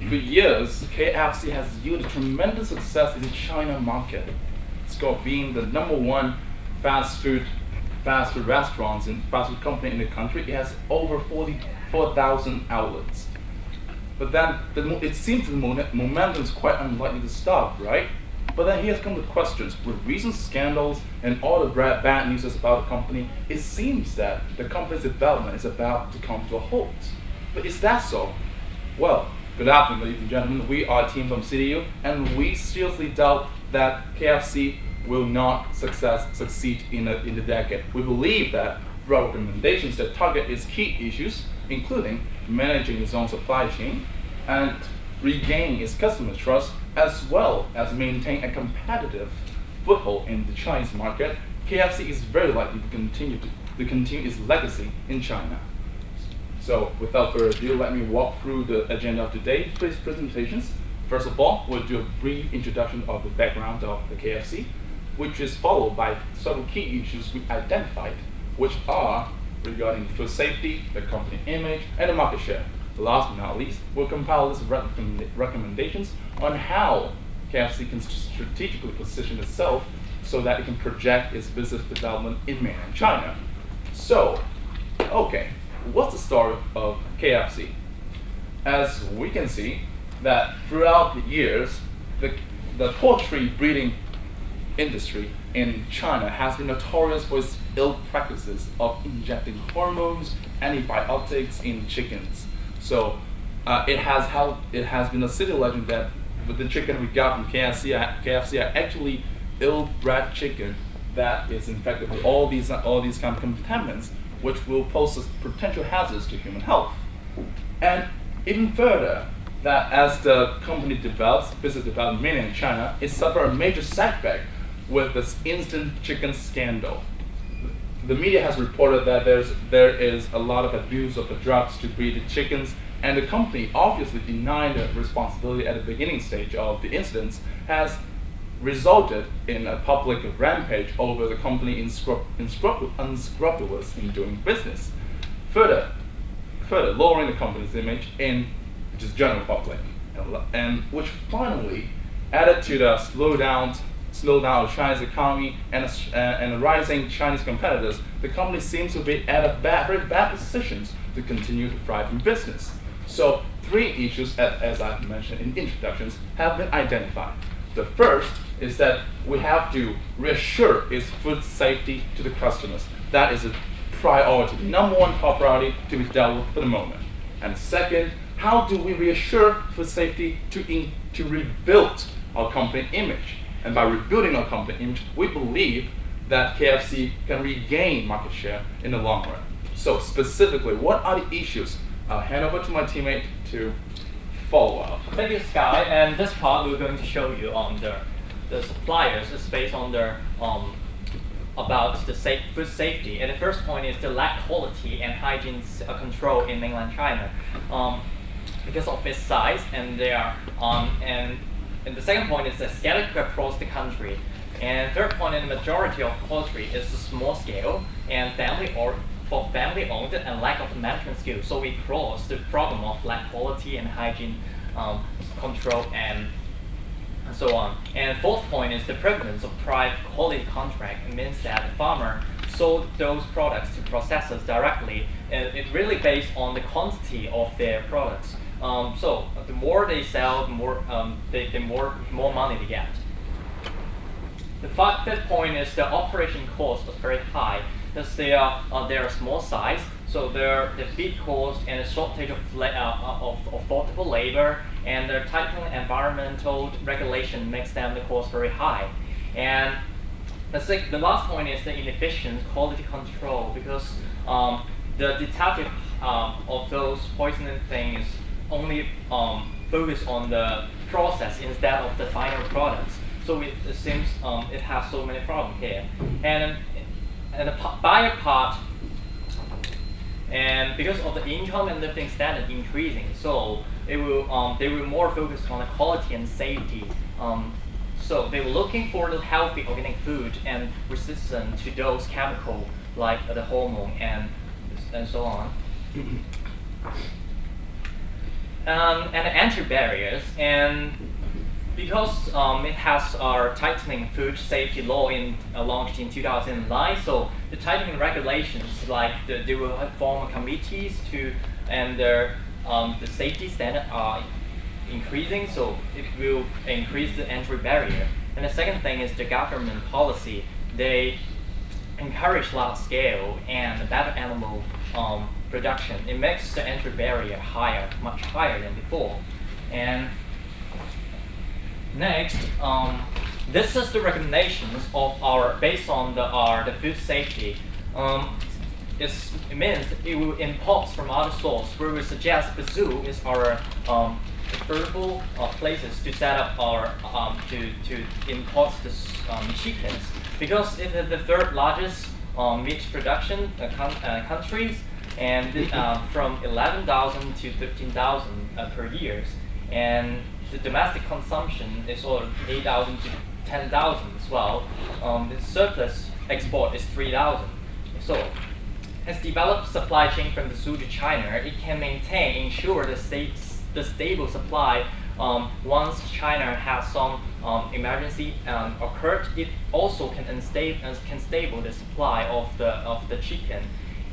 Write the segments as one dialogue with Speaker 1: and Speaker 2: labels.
Speaker 1: For years, KFC has yielded tremendous success in the China market. It's got being the #1 fast food restaurants and fast food company in the country. It has over 44,000 outlets. But then it seems the momentum is quite unlikely to stop, right? But then here's come the questions. With recent scandals and all the bad news about the company, it seems that the company's development is about to come to a halt. But is that so? Well, good afternoon, ladies and gentlemen. We are a team from CDU, and we seriously doubt that KFC will not succeed in the decade. We believe that through our recommendations that target its key issues, including managing its own supply chain and regain its customer trust, as well as maintain a competitive foothold in the Chinese market, KFC is very likely to continue its legacy in China. So, without further ado, let me walk through the agenda of today's presentations. First of all, we'll do a brief introduction of the background of the KFC, which is followed by several key issues we identified, which are regarding food safety, the company image, and the market share. Last but not least, we'll compile list of recommendations on how KFC can strategically position itself so that it can project its business development in mainland China. So, okay, what's the story of KFC? As we can see, that throughout the years, the poultry breeding industry in China has been notorious for its ill practices of injecting hormones, antibiotics in chickens. So it has been a city legend that the chicken we got from KFC are actually ill-bred chicken that is infected with all these kind of contaminants, which will pose potential hazards to human health. And even further, that as the company develops business development mainly in China, it suffered a major setback with this instant chicken scandal. The media has reported that there is a lot of abuse of the drugs to breed the chickens, and the company obviously denied the responsibility at the beginning stage of the incidents, has resulted in a public rampage over the company unscrupulous in doing business, further lowering the company's image in just general public, and which finally added to the slowdown of China's economy and the rising Chinese competitors. The company seems to be at a very bad positions to continue to thrive in business. So 3 issues, as I've mentioned in introductions, have been identified. The first is that we have to reassure its food safety to the customers. That is a priority, #1 top priority to be dealt with for the moment. And second, how do we reassure food safety to rebuild our company image? And by rebuilding our company image, we believe that KFC can regain market share in the long run. So specifically, what are the issues? I'll hand over to my teammate to follow up.
Speaker 2: Thank you, Sky. And this part we're going to show you on the suppliers is based on their about the food safety. And the first point is the lack quality and hygiene control in mainland China, because of its size, and they are and the second point is the scattered across the country. And third point, in the majority of poultry is small scale and family owned and lack of management skills. So we cross the problem of lack quality and hygiene control and so on. And fourth point is the prevalence of private quality contract. It means that the farmer sold those products to processors directly, and it really based on the quantity of their products. So the more they sell, the more money they get. The fifth point is the operation cost is very high because they are small size, so the feed cost and the shortage of affordable labor and the tightened environmental regulation makes them the cost very high. And the last point is the inefficient quality control, because the detective of those poisoning things only focus on the process instead of the final products. So it seems it has so many problems here. And the buyer part, and because of the income and living standard increasing, so they will more focus on the quality and safety. So they were looking for the healthy organic food and resistant to those chemicals like the hormone and so on. and entry barriers. And because it has our tightening food safety law launched in 2009, so the tightening regulations, like they will form committees and the safety standard are increasing, so it will increase the entry barrier. And the second thing is the government policy. They encourage large scale and better animal production. It makes the entry barrier higher, much higher than before. And next, this is the recommendations of based on the food safety. It means it will import from other sources. Where we suggest the zoo is our preferable places to set up our to import the chickens, because it is the third largest meat production countries, and from 11,000 to 15,000 per year, and the domestic consumption is sort of 8,000 to 10,000 as well. The surplus export is 3,000. So, as developed supply chain from the zoo to China, it can ensure the stable supply. Once China has some emergency occurred, it also can stable the supply of the chicken.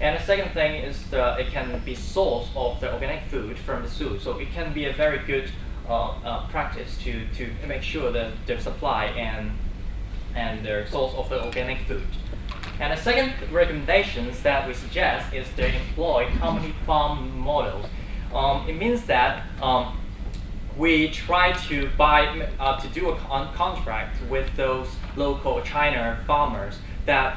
Speaker 2: And the second thing is it can be source of the organic food from the zoo. So it can be a very good practice to make sure that the supply and the source of the organic food. And the second recommendations that we suggest is to employ company farm models. It means that we try to do a contract with those local China farmers that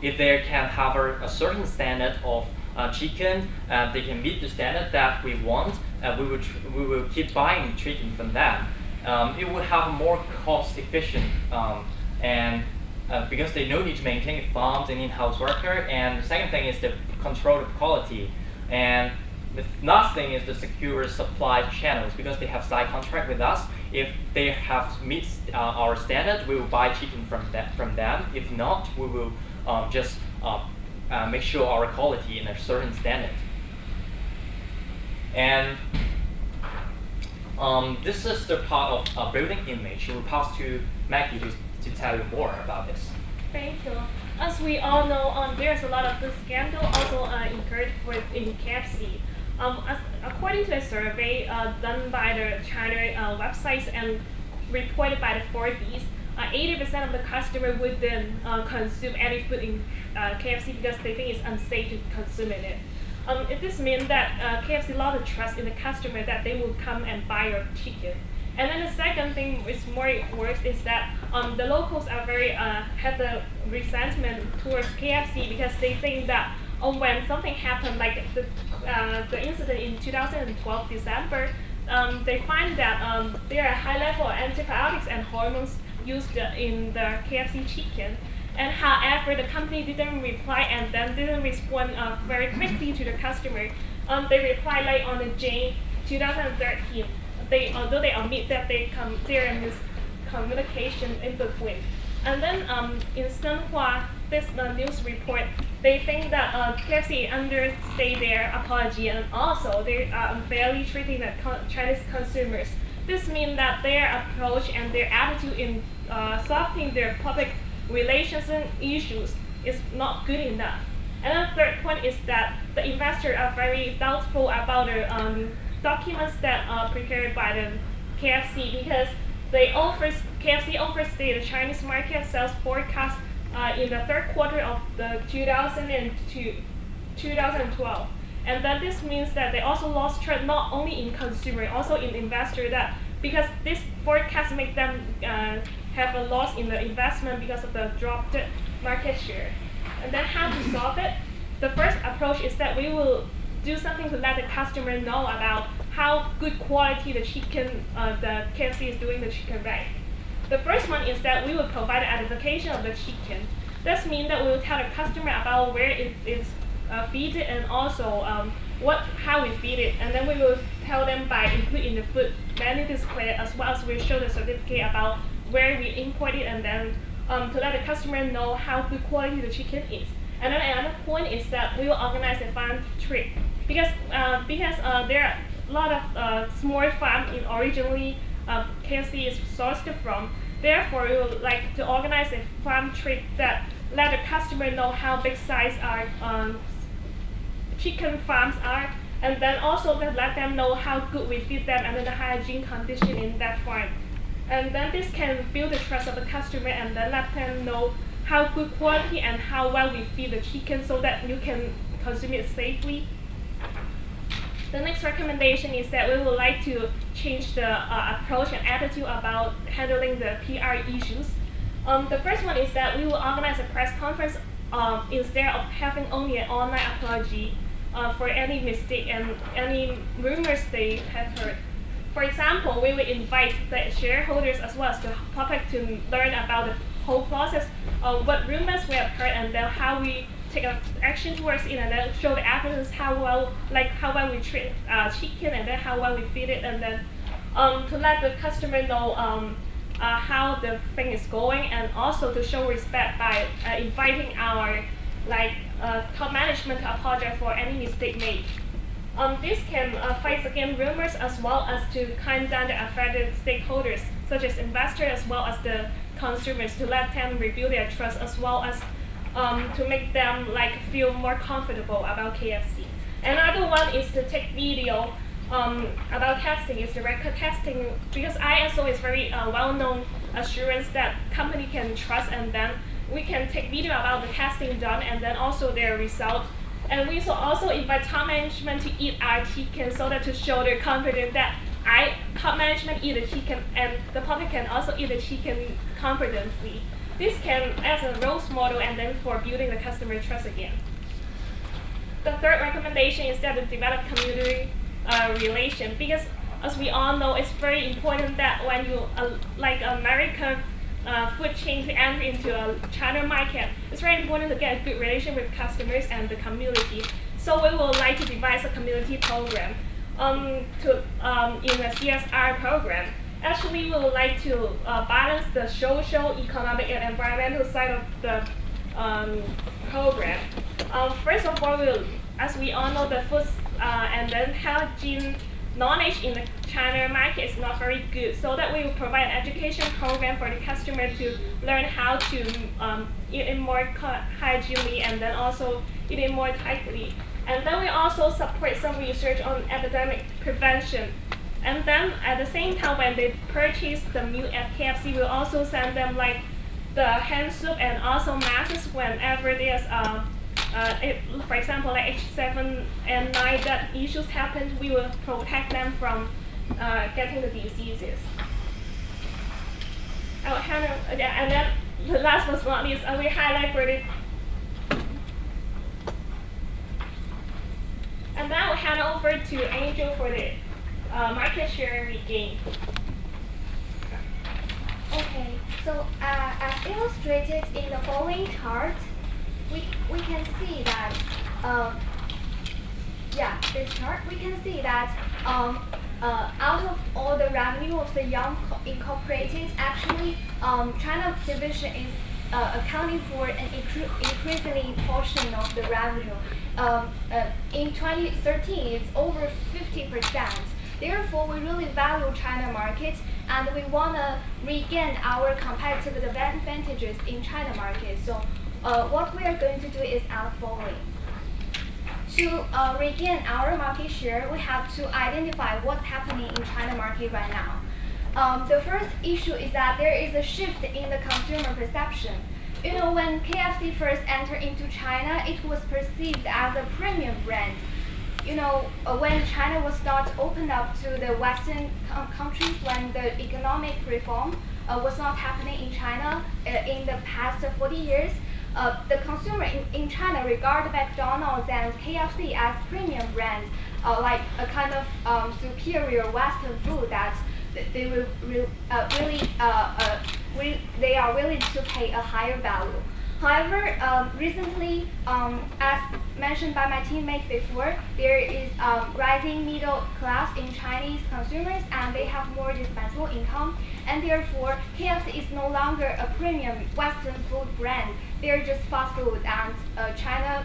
Speaker 2: if they can have a certain standard of chicken, they can meet the standard that we want, we will keep buying chicken from them. It will have more cost efficient and because they no need to maintain farms and in-house worker. And the second thing is to control the quality. And the last thing is to secure supply channels, because they have side contract with us. If they have meet our standard, we will buy chicken from them. If not, we will just make sure our quality in a certain standard. And this is the part of building image. We will pass to Maggie to tell you more about this.
Speaker 3: Thank you. As we all know, there's a lot of food scandal also incurred in KFC. According to a survey done by the China websites and reported by the Forbes, 80% of the customer would then consume any food in KFC because they think it's unsafe to consume it. This means that KFC lost the trust in the customer that they will come and buy your chicken. And then the second thing is more worse is that the locals are very have the resentment towards KFC because they think that when something happened, like the incident in 2012 December, they find that there are high level of antibiotics and hormones used in the KFC chicken. And however, the company didn't reply and then didn't respond very quickly to the customer. They replied like on the June 2013. Although they admit that there is miscommunication in between. And then in Shenhua, this news report, they think that KFC understate their apology and also they are unfairly treating the Chinese consumers. This means that their approach and their attitude in solving their public relations issues is not good enough. And the third point is that the investors are very doubtful about the documents that are prepared by the KFC because KFC overstated the Chinese market sales forecast in the third quarter of the 2012. And then this means that they also lost trust not only in consumer, also in investor, that because this forecast make them have a loss in the investment because of the dropped market share. And then how to solve it? The first approach is that we will do something to let the customer know about how good quality the chicken, the KFC is doing the chicken right. The first one is that we will provide identification of the chicken. This means that we will tell the customer about where it is feed and also how we feed it, and then we will tell them by including the food menu display as well as we show the certificate about where we import it, and then to let the customer know how good quality the chicken is. And then another point is that we will organize a farm trip because there are lot of small farms in originally KFC is sourced from. Therefore, we would like to organize a farm trip that let the customer know how big size our chicken farms are, and then also that let them know how good we feed them and then the hygiene condition in that farm. And then this can build the trust of the customer and then let them know how good quality and how well we feed the chicken so that you can consume it safely. The next recommendation is that we would like to change the approach and attitude about handling the PR issues. The first one is that we will organize a press conference instead of having only an online apology for any mistake and any rumors they have heard. For example, we will invite the shareholders as well as the public to learn about the whole process of what rumors we have heard and then how we take action towards it and then show the evidence how well we treat chicken and then how well we feed it and then to let the customer know how the thing is going and also to show respect by inviting our top management to apologize for any mistake made. This can fight against rumors as well as to calm down the affected stakeholders such as investors as well as the consumers to let them rebuild their trust as well as to make them feel more comfortable about KFC. Another one is to take video about testing is the record testing because ISO is very well-known assurance that company can trust and then we can take video about the testing done and then also their result. And we also invite top management to eat our chicken so that to show their confidence that top management eat the chicken and the public can also eat the chicken confidently. This can as a role model and then for building the customer trust again. The third recommendation is that to develop community relation because as we all know, it's very important that when you American food chain to enter into a China market, it's very important to get a good relation with customers and the community. So we would like to devise a community program in a CSR program. Actually, we would like to balance the social, economic, and environmental side of the program. First of all, as we all know, the food and then hygiene knowledge in the China market is not very good, so that we will provide an education program for the customer to learn how to eat it more hygienically and then also eat it more tightly. And then we also support some research on epidemic prevention. And then at the same time, when they purchase the meal at KFC, we'll also send them the hand soap and also masks whenever there's for example, H7N9 that issues happen, we will protect them from getting the diseases. I will hand over, and then the last but not least, I will highlight for the. And then I will hand over to Angel for the market share regain.
Speaker 4: Okay, so as illustrated in the following chart, we can see that this chart we can see that out of all the revenue of the Young Incorporated, actually China division is accounting for an increasingly portion of the revenue. In 2013, it's over 50%. Therefore, we really value China market, and we want to regain our competitive advantages in China market. So, what we are going to do is as following. To regain our market share, we have to identify what's happening in China market right now. The first issue is that there is a shift in the consumer perception. You know, when KFC first entered into China, it was perceived as a premium brand. You know, when China was not opened up to the Western countries, when the economic reform was not happening in China in the past 40 years, the consumer in China regard McDonald's and KFC as premium brand, like a kind of superior Western food that they will they are willing to pay a higher value. However, recently, as mentioned by my teammates before, there is rising middle class in Chinese consumers, and they have more disposable income, and therefore KFC is no longer a premium Western food brand. They're just fast food, and China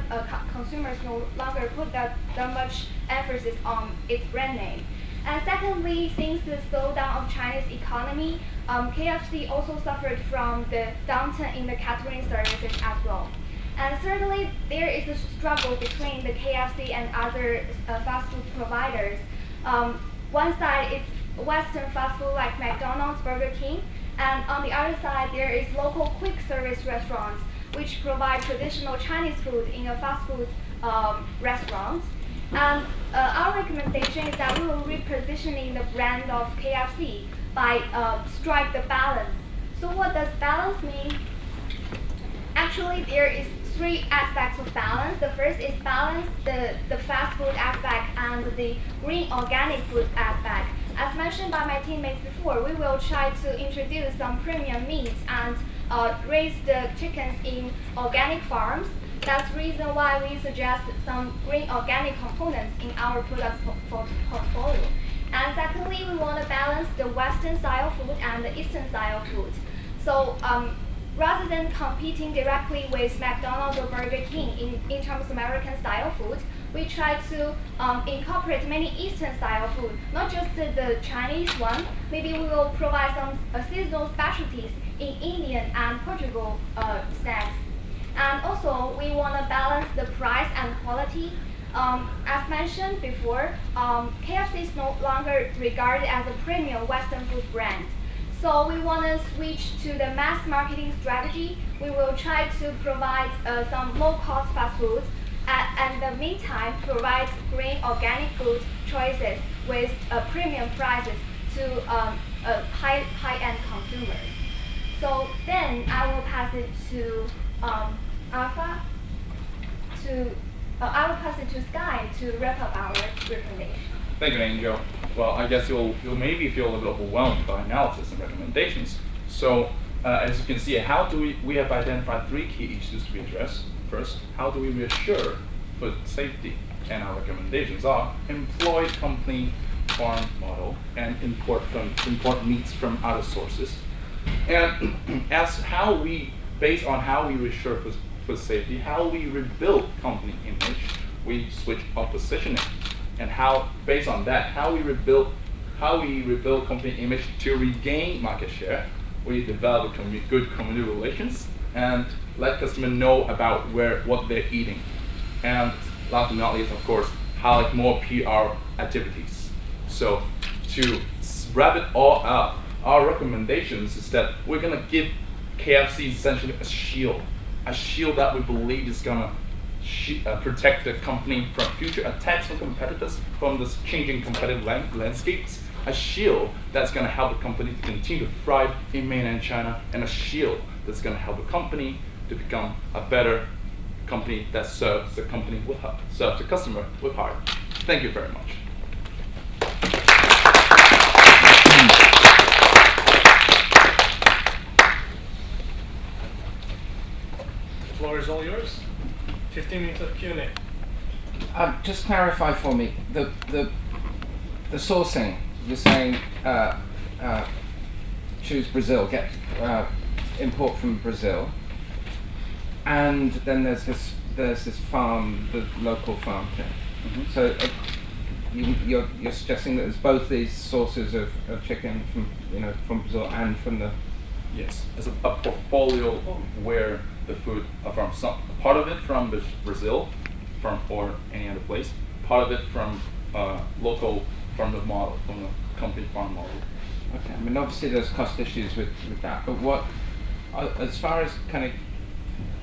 Speaker 4: consumers no longer put that much emphasis on its brand name. And secondly, since the slowdown of Chinese economy, KFC also suffered from the downturn in the catering services as well. And thirdly, there is a struggle between the KFC and other fast food providers. One side is Western fast food like McDonald's, Burger King, and on the other side, there is local quick service restaurants which provide traditional Chinese food in a fast food restaurant. And our recommendation is that we will repositioning the brand of KFC by strike the balance. So what does balance mean? Actually, there is three aspects of balance. The first is balance the fast food aspect and the green organic food aspect. As mentioned by my teammates before, we will try to introduce some premium meats and raise the chickens in organic farms. That's the reason why we suggest some green organic components in our product portfolio. And secondly, we want to balance the Western style food and the Eastern style food. So rather than competing directly with McDonald's or Burger King in terms of American style food, we try to incorporate many Eastern style food, not just the Chinese one. Maybe we will provide some seasonal specialties in Indian and Portugal snacks. And also, we want to balance the price and quality. As mentioned before, KFC is no longer regarded as a premium Western food brand. So we want to switch to the mass marketing strategy. We will try to provide some low-cost fast foods, and in the meantime, provide green organic food choices with premium prices to high-end consumers. So then I will pass it to Alpha. I will pass it to Sky to wrap up our recommendation.
Speaker 1: Thank you, Angel. Well, I guess you'll maybe feel a little overwhelmed by analysis and recommendations. So, as you can see, how do we have identified three key issues to be addressed. First, how do we reassure food safety? And our recommendations are employ company farm model and import meats from other sources. And as how we, based on how we reassure food safety, how we rebuild company image, we switch our positioning. And how, based on that, how we rebuild company image to regain market share, we develop good community relations and let customers know about what they're eating. And last but not least, of course, highlight more PR activities. So to wrap it all up, our recommendations is that we're gonna give KFC essentially a shield that we believe is gonna protect the company from future attacks from competitors, from this changing competitive landscapes, a shield that's going to help the company to continue to thrive in mainland China, and a shield that's going to help the company to become a better company that serves the customer with heart. Thank you very much.
Speaker 5: The floor is all yours. 15 minutes of Q&A.
Speaker 6: Just clarify for me the sourcing. You're saying choose Brazil, get import from Brazil, and then there's this farm, the local farm thing. Mm-hmm. So you're suggesting that there's both these sources of chicken from Brazil and from the.
Speaker 1: Yes, it's a portfolio where the food from part of it from Brazil, or any other place, part of it from local, from the company farm model.
Speaker 6: Okay, I mean obviously there's cost issues with that, but what, as far as kind of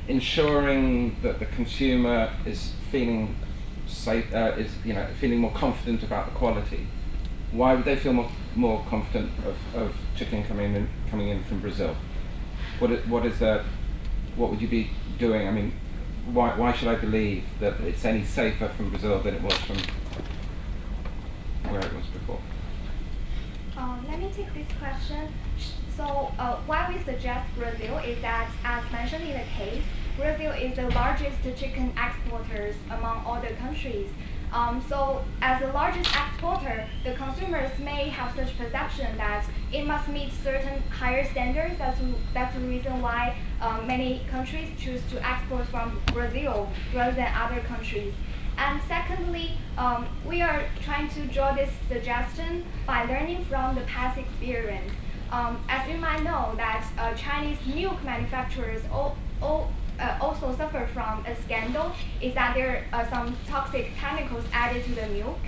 Speaker 6: ensuring that the consumer is feeling safe, feeling more confident about the quality, why would they feel more confident of chicken coming in from Brazil? What would you be doing? I mean, why should I believe that it's any safer from Brazil than it was from where it was before?
Speaker 4: Let me take this question. So why we suggest Brazil is that, as mentioned in the case, Brazil is the largest chicken exporters among all the countries. So as the largest exporter, the consumers may have such perception that it must meet certain higher standards. That's the reason why many countries choose to export from Brazil rather than other countries. And secondly, we are trying to draw this suggestion by learning from the past experience. As you might know, that Chinese milk manufacturers also suffer from a scandal, is that there are some toxic chemicals added to the milk.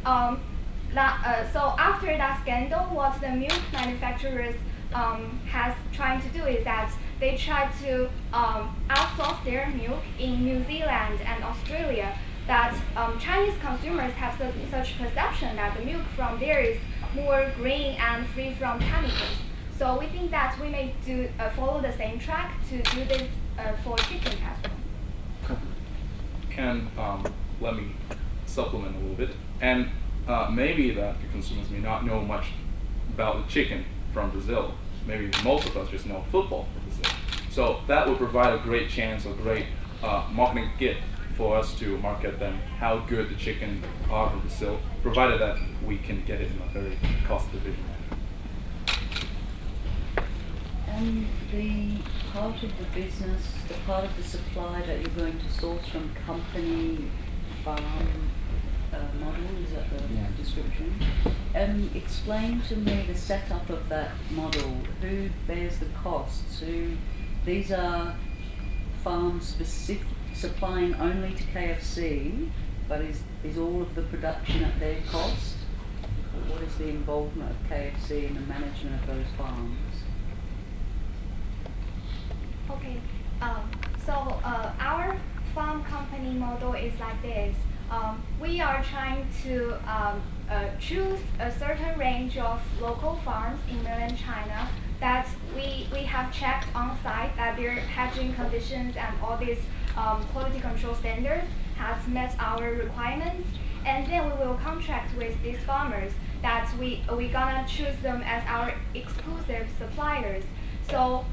Speaker 4: So after that scandal, what the milk manufacturers has trying to do is that they try to outsource their milk in New Zealand and Australia. That Chinese consumers have such perception that the milk from there is more green and free from chemicals. So we think that we may follow the same track to do this for chicken as well.
Speaker 1: And let me supplement a little bit. And maybe that the consumers may not know much about the chicken from Brazil. Maybe most of us just know football from Brazil. So that would provide a great chance, a great marketing gift for us to market them how good the chicken are from Brazil, provided that we can get it in a very cost-efficient manner.
Speaker 7: And the part of the business, the part of the supply that you're going to source from company, farm model, is that the description? Explain to me the setup of that model. Who bears the costs? These are farm specific, supplying only to KFC, but is all of the production at their cost? What is the involvement of KFC in the management of those farms?
Speaker 4: Okay, so our farm company model is like this. We are trying to choose a certain range of local farms in mainland China that we have checked on site that their hatching conditions and all these quality control standards has met our requirements, and then we will contract with these farmers that we gonna choose them as our exclusive suppliers. So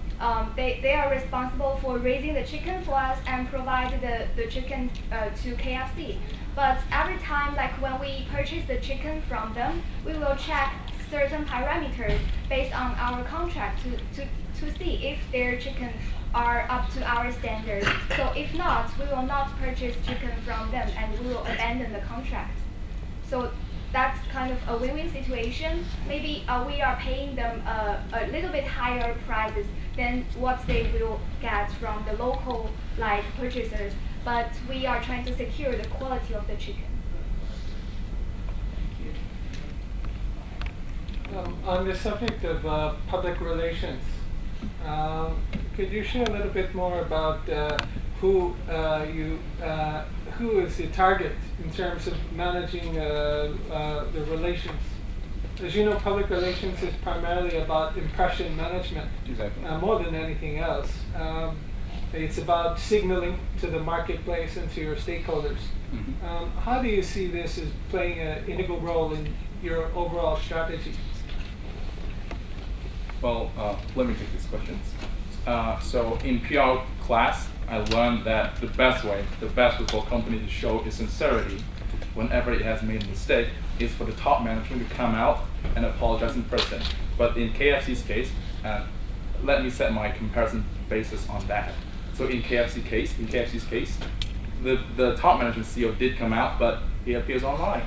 Speaker 4: they are responsible for raising the chicken for us and provide the chicken to KFC. But every time, like when we purchase the chicken from them, we will check certain parameters based on our contract to see if their chicken are up to our standards. So if not, we will not purchase chicken from them and we will abandon the contract. So that's kind of a win-win situation. Maybe we are paying them a little bit higher prices than what they will get from the local purchasers, but we are trying to secure the quality of the chicken.
Speaker 8: On the subject of public relations, could you share a little bit more about who is the target in terms of managing the relations? As you know, public relations is primarily about impression management,
Speaker 1: Exactly.
Speaker 8: More than anything else. It's about signaling to the marketplace and to your stakeholders.
Speaker 1: Mm-hmm.
Speaker 8: How do you see this as playing an integral role in your overall strategy?
Speaker 1: Well, let me take these questions. So in PR class, I learned that the best way for a company to show its sincerity whenever it has made a mistake is for the top management to come out and apologize in person. But in KFC's case, let me set my comparison basis on that. So in KFC's case, the top management CEO did come out, but he appears online.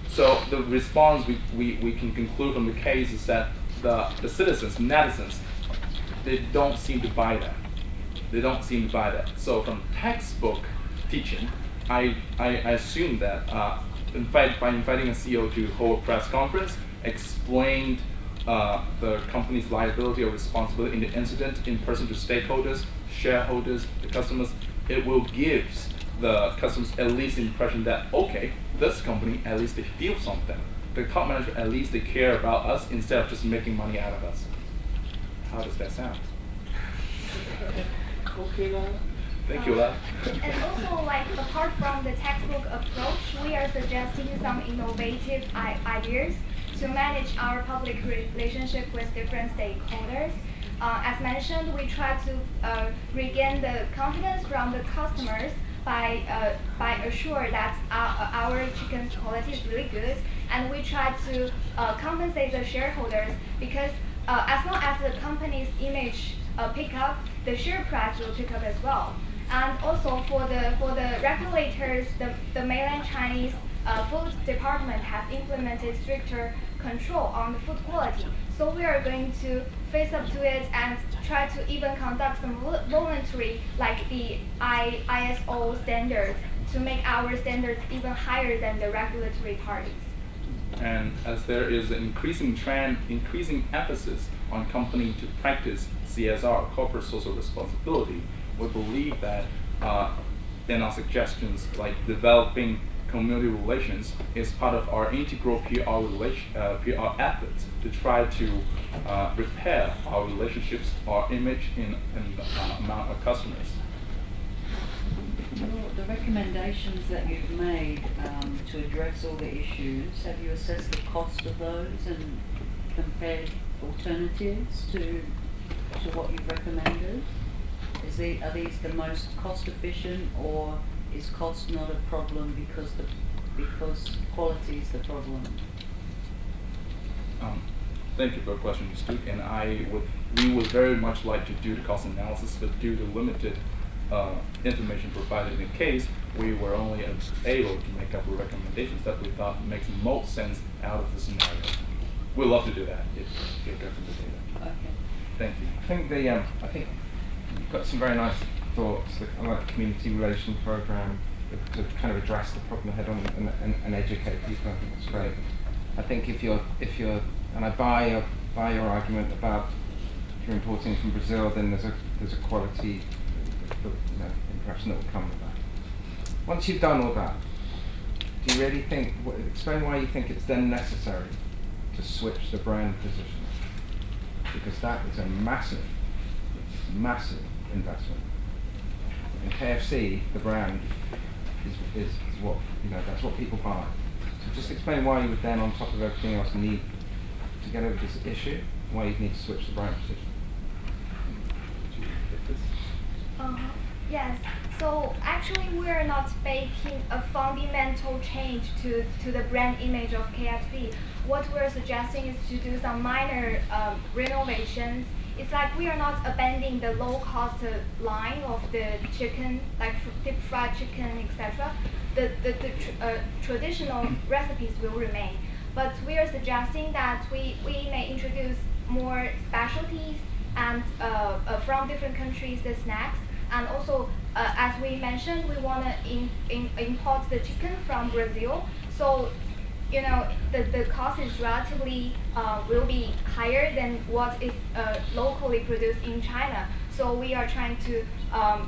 Speaker 1: So the response we can conclude from the case is that the citizens, netizens, they don't seem to buy that. So from textbook teaching, I assume that in fact by inviting a CEO to hold a press conference, explained the company's liability or responsibility in the incident in person to stakeholders, shareholders, the customers, it will give the customers at least the impression that, okay, this company, at least they feel something. The top management, at least they care about us instead of just making money out of us. How does that sound?
Speaker 8: Okay, Lana.
Speaker 1: Thank you, Lana.
Speaker 4: And also, apart from the textbook approach, we are suggesting some innovative ideas to manage our public relationship with different stakeholders. as mentioned, we try to regain the confidence from the customers by assure that our chicken's quality is really good, and we try to compensate the shareholders because as long as the company's image pick up, the share price will pick up as well. And also for the regulators, the mainland Chinese food department has implemented stricter control on the food quality. So we are going to face up to it and try to even conduct some voluntary, like the ISO standards, to make our standards even higher than the regulatory parties.
Speaker 1: And as there is an increasing trend, increasing emphasis on company to practice CSR, corporate social responsibility, we believe that in our suggestions, like developing community relations, is part of our integral PR efforts to try to repair our relationships, our image in among our customers.
Speaker 7: Well, the recommendations that you've made to address all the issues, have you assessed the cost of those and compared alternatives to what you've recommended? Are these the most cost efficient, or is cost not a problem because quality is the problem?
Speaker 1: Thank you for your question, Ms. Duke. And we would very much like to do the cost analysis, but due to limited information provided in the case, we were only able to make up recommendations that we thought makes the most sense out of the scenario. We'd love to do that if you're good from the data.
Speaker 7: Okay.
Speaker 1: Thank you.
Speaker 6: I think you've got some very nice thoughts. I like the community relation program to kind of address the problem head on and educate people. I think that's great. I think if you're and I buy your argument about if you're importing from Brazil, then there's a quality impression that will come with that. Once you've done all that, do you really think? Explain why you think it's then necessary to switch the brand position, because that is a massive investment. In KFC, the brand is what that's what people buy. So just explain why you would then, on top of everything else, need to get over this issue. Why you need to switch the brand position.
Speaker 4: Yes. So actually, we are not making a fundamental change to the brand image of KFC. What we're suggesting is to do some minor renovations. It's like we are not abandoning the low-cost line of the chicken, like deep fried chicken, etc. The traditional recipes will remain, but we are suggesting that we may introduce more specialties and from different countries, the snacks. And also, as we mentioned, we want to import the chicken from Brazil. So, the cost is relatively will be higher than what is locally produced in China. So we are trying to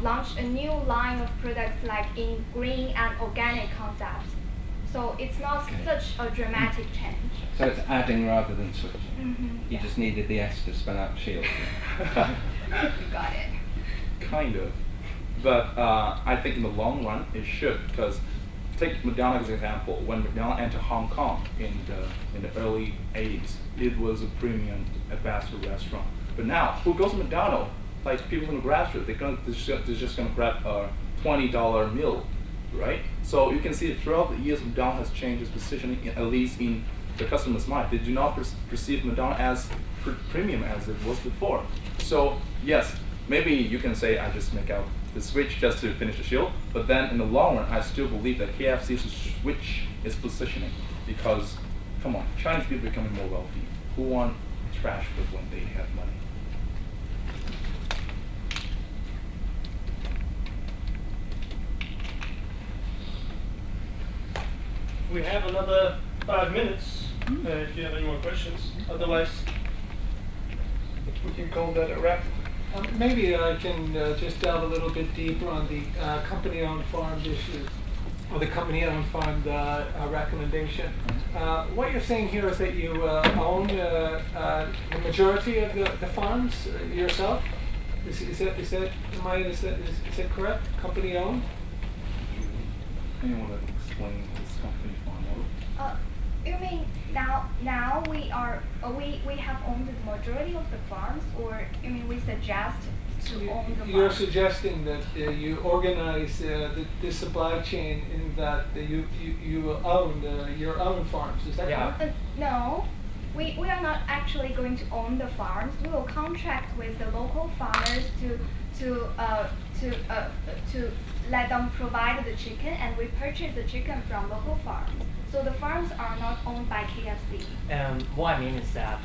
Speaker 4: launch a new line of products like in green and organic concept. So it's not such a dramatic change.
Speaker 6: So it's adding rather than switching.
Speaker 4: Mm-hmm.
Speaker 6: You just needed the S to spell out shield.
Speaker 4: You got it.
Speaker 1: Kind of, but I think in the long run it should, because take McDonald's as an example. When McDonald's entered Hong Kong in the early 80s, it was a premium fast food restaurant. But now, who goes to McDonald's? Like people from the grassroots, they're just gonna grab a $20 meal, right? So you can see throughout the years, McDonald's has changed its positioning, at least in the customer's mind. They do not perceive McDonald's as premium as it was before. So yes, maybe you can say I just make out the switch just to finish the shield, but then in the long run, I still believe that KFC should switch its positioning, because, come on, Chinese people are becoming more wealthy. Who want trash food when they have money?
Speaker 5: We have another 5 minutes if you have any more questions. Otherwise, we can call that a wrap.
Speaker 8: Maybe I can just delve a little bit deeper on the company-owned farmed issue, or the company-owned farmed recommendation. What you're saying here is that you own the majority of the farms yourself. Is that correct? Company-owned?
Speaker 1: Anyone that can explain this company farm model?
Speaker 4: You mean now we have owned the majority of the farms, or you mean we suggest to own the
Speaker 8: You're
Speaker 4: farms?
Speaker 8: suggesting that you organize the supply chain in that you will own your own farms, is that
Speaker 2: Yeah.
Speaker 8: correct?
Speaker 4: No, we are not actually going to own the farms. We will contract with the local farmers to let them provide the chicken, and we purchase the chicken from local farms. So the farms are not owned by KFC.
Speaker 2: What I mean is that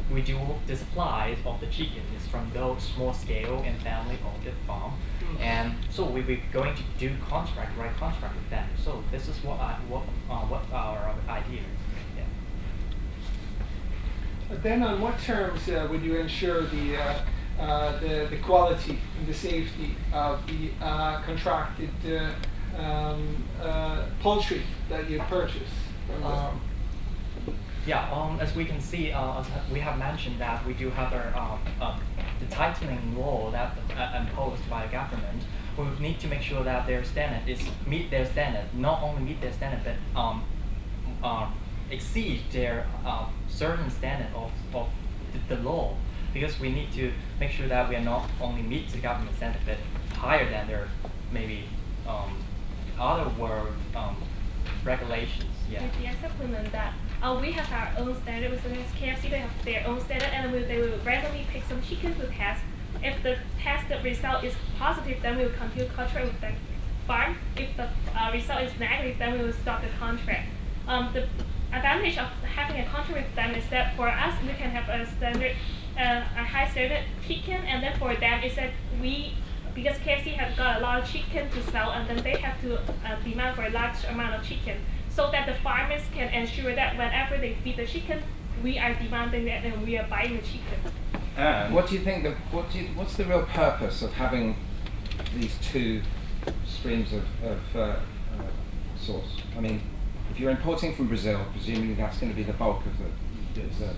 Speaker 2: we do the supplies of the chicken is from those small scale and family owned farm, and so we're going to do contract with them. So this is what our idea is. Yeah.
Speaker 8: But then on what terms would you ensure the quality and the safety of the contracted poultry that you purchase from
Speaker 2: As we can see, as we have mentioned that we do have the tightening law that imposed by the government. We need to make sure that their standard is meet their standard, not only meet their standard, but exceed their certain standard of the law. Because we need to make sure that we are not only meet the government standard, but higher than their maybe other world regulations. Yeah.
Speaker 3: Maybe I supplement that. We have our own standard. With KFC, they have their own standard, and they will randomly pick some chicken to test. If the test result is positive, then we will continue contract with the farm. If the result is negative, then we will stop the contract. The advantage of having a contract with them is that for us, we can have a standard, a high standard chicken, and then for them is that because KFC have got a lot of chicken to sell, and then they have to demand for a large amount of chicken, so that the farmers can ensure that whenever they feed the chicken, we are demanding that and we are buying the chicken.
Speaker 1: And
Speaker 6: What do you think? What's the real purpose of having these two streams of source? I mean, if you're importing from Brazil, presumably that's going to be the bulk of the stuff.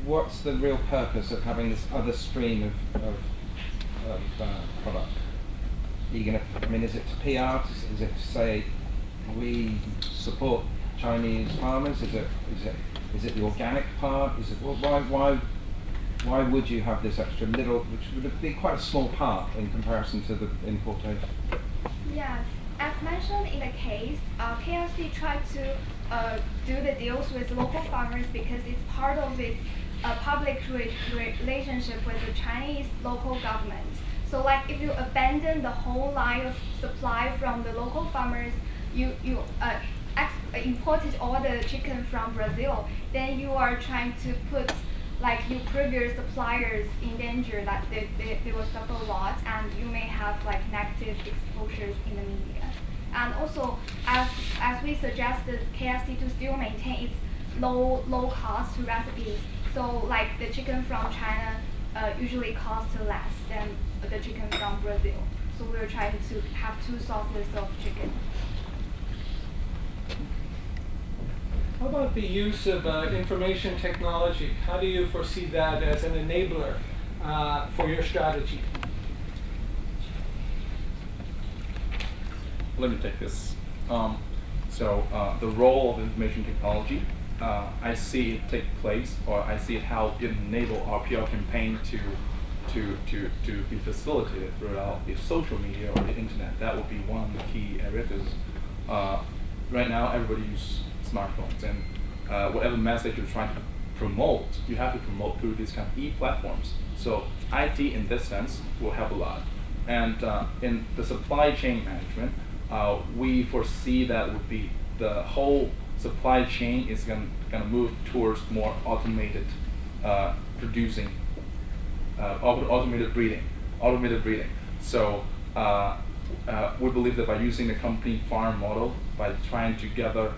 Speaker 6: What's the real purpose of having this other stream of product? Are you going to? I mean, is it to PR? Is it to say we support Chinese farmers? Is it the organic part? Is it why would you have this extra little, which would be quite a small part in comparison to the importation?
Speaker 4: Yes, as mentioned in the case, KFC tried to do the deals with local farmers because it's part of its public relationship with the Chinese local government. So like if you abandon the whole line of supply from the local farmers, you imported all the chicken from Brazil, then you are trying to put like your previous suppliers in danger, that they will suffer a lot, and you may have like negative exposures in the media. And also, as we suggested, KFC to still maintain its low cost recipes. So like the chicken from China usually costs less than the chicken from Brazil. So we're trying to have two sources of chicken.
Speaker 8: How about the use of information technology? How do you foresee that as an enabler for your strategy?
Speaker 1: let me take this. The role of information technology, I see it take place, or I see how it enable our PR campaign to be facilitated throughout the social media or the internet. That would be one of the key areas. Right now, everybody uses smartphones, and whatever message you're trying to promote, you have to promote through these kind of e-platforms. So IT, in this sense, will help a lot. And in the supply chain management, we foresee that would be the whole supply chain is going to move towards more automated producing, automated breeding. So we believe that by using the company farm model, by trying to gather,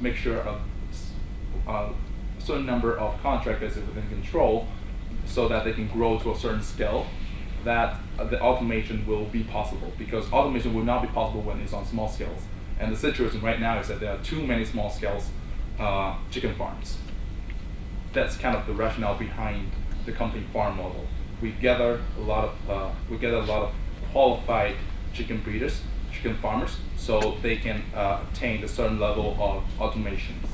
Speaker 1: make sure a certain number of contractors is within control, so that they can grow to a certain scale, that the automation will be possible. Because automation will not be possible when it's on small scales. And the situation right now is that there are too many small scales chicken farms. That's kind of the rationale behind the company farm model. We gather a lot of qualified chicken breeders, chicken farmers so they can attain a certain level of automations.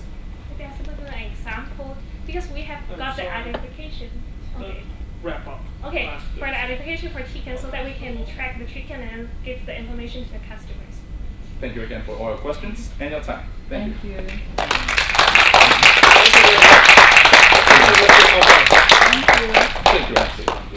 Speaker 3: Maybe as an example, because we have got the
Speaker 5: sorry.
Speaker 3: identification. Okay.
Speaker 5: Wrap up.
Speaker 3: Okay,
Speaker 5: Last
Speaker 3: for the
Speaker 5: bit.
Speaker 3: identification for chicken so that we can track the chicken and give the information to the customers.
Speaker 1: Thank you again for all your questions and your time. Thank you.
Speaker 7: Thank you.
Speaker 5: Thank you.
Speaker 7: Thank you.
Speaker 1: Thank you, Nancy.